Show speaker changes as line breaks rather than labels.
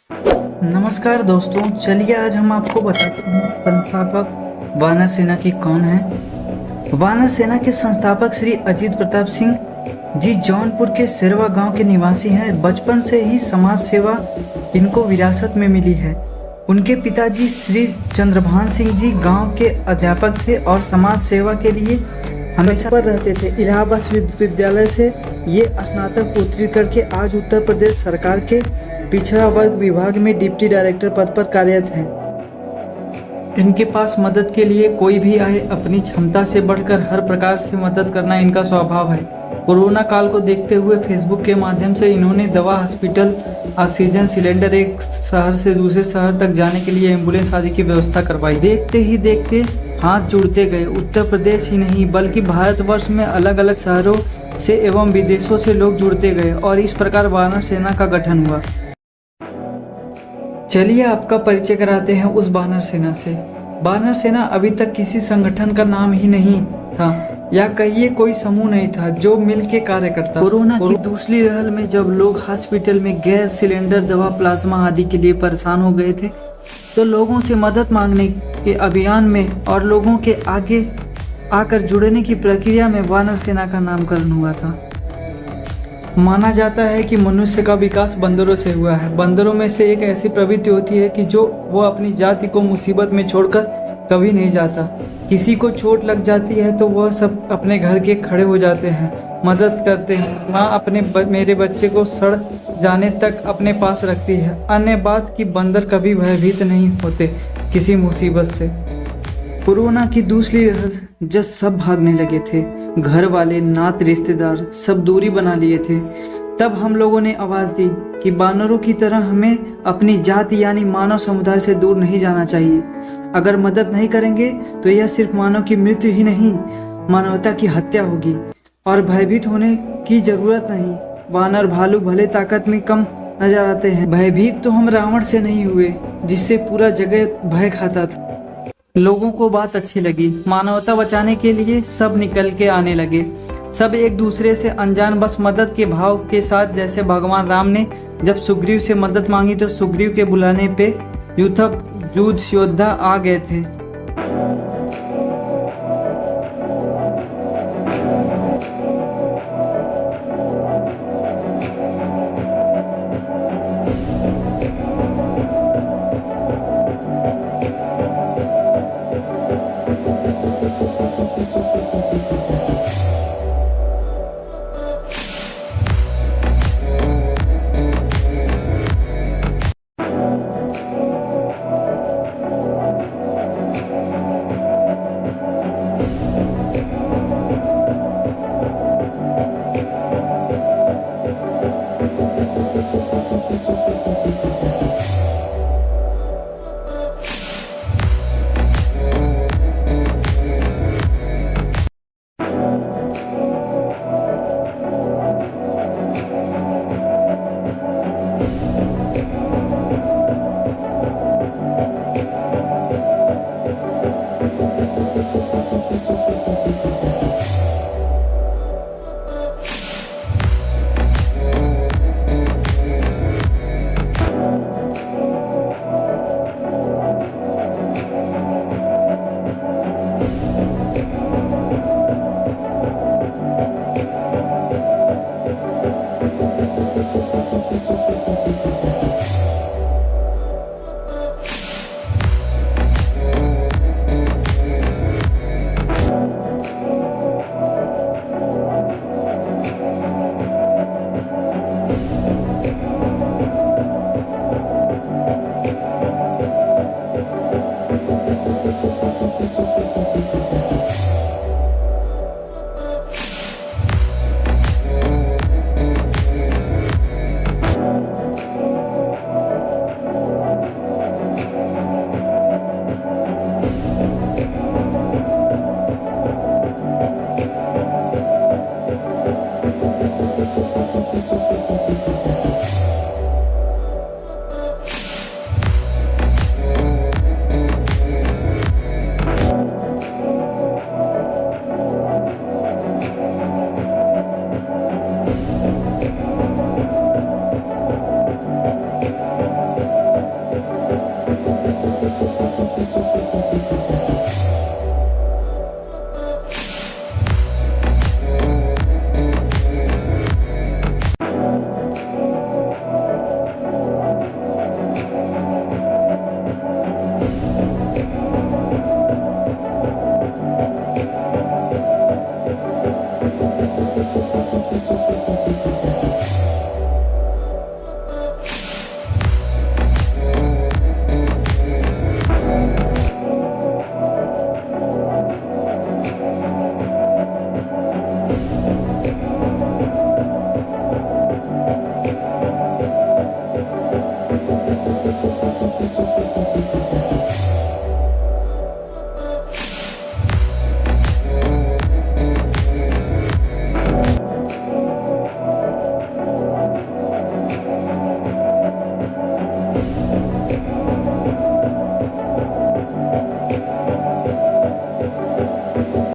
नमस्कार दोस्तों, चलिए आज हम आपको बताते हैं संस्थापक वानर सेना के कौन हैं। वानर सेना के संस्थापक श्री अजीत प्रताप सिंह जी जौनपुर के सिरवा गांव के निवासी हैं। बचपन से ही समाज सेवा इनको विरासत में मिली है। उनके पिताजी श्री चंद्रभान सिंह जी गांव के अध्यापक थे और समाज सेवा के लिए हमेशा पर रहते थे। इलाहाबाद विश्वविद्यालय से ये स्नातक उत्तीर्ण करके आज उत्तर प्रदेश सरकार के पिछड़ा वर्ग विभाग में डिप्टी डायरेक्टर पद पर कार्यरत हैं। इनके पास मदद के लिए कोई भी आए, अपनी क्षमता से बढ़कर हर प्रकार से मदद करना इनका स्वभाव है। कोरोना काल को देखते हुए फेसबुक के माध्यम से इन्होंने दवा, हॉस्पिटल, ऑक्सीजन सिलेंडर, एक शहर से दूसरे शहर तक जाने के लिए एम्बुलेंस आदि की व्यवस्था करवाई। देखते ही देखते हाथ जुड़ते गए। उत्तर प्रदेश ही नहीं बल्कि भारतवर्ष में अलग अलग शहरों से एवं विदेशों से लोग जुड़ते गए और इस प्रकार वानर सेना का गठन हुआ। चलिए आपका परिचय कराते हैं उस वानर सेना से। वानर सेना अभी तक किसी संगठन का नाम ही नहीं था, या कहिए कोई समूह नहीं था जो मिल के कार्य करता। कोरोना की दूसरी लहर में जब लोग हॉस्पिटल में गैस सिलेंडर, दवा, प्लाज्मा आदि के लिए परेशान हो गए थे, तो लोगों से मदद मांगने के अभियान में और लोगों के आगे आकर जुड़ने की प्रक्रिया में वानर सेना का नामकरण हुआ था। माना जाता है कि मनुष्य का विकास बंदरों से हुआ है। बंदरों में से एक ऐसी प्रवृत्ति होती है कि जो वो अपनी जाति को मुसीबत में छोड़कर कभी नहीं जाता। किसी को चोट लग जाती है तो वह सब अपने घर के खड़े हो जाते हैं, मदद करते हैं। माँ मेरे बच्चे को सड़ जाने तक अपने पास रखती है। अन्य बात कि बंदर कभी भयभीत नहीं होते किसी मुसीबत से। कोरोना की दूसरी लहर जब सब भागने लगे थे, घर वाले, नात, रिश्तेदार सब दूरी बना लिए थे, तब हम लोगों ने आवाज दी कि बानरों की तरह हमें अपनी जाति यानी मानव समुदाय से दूर नहीं जाना चाहिए। अगर मदद नहीं करेंगे तो यह सिर्फ मानव की मृत्यु ही नहीं, मानवता की हत्या होगी। और भयभीत होने की जरूरत नहीं। वानर, भालू भले ताकत में कम नजर आते हैं, भयभीत तो हम रावण से नहीं हुए जिससे पूरा जगह भय खाता था। लोगों को बात अच्छी लगी। मानवता बचाने के लिए सब निकल के आने लगे। सब एक दूसरे से अनजान बस मदद के भाव के साथ। जैसे भगवान राम ने जब सुग्रीव से मदद मांगी तो सुग्रीव के बुलाने पे युद्ध योद्धा आ गए थे।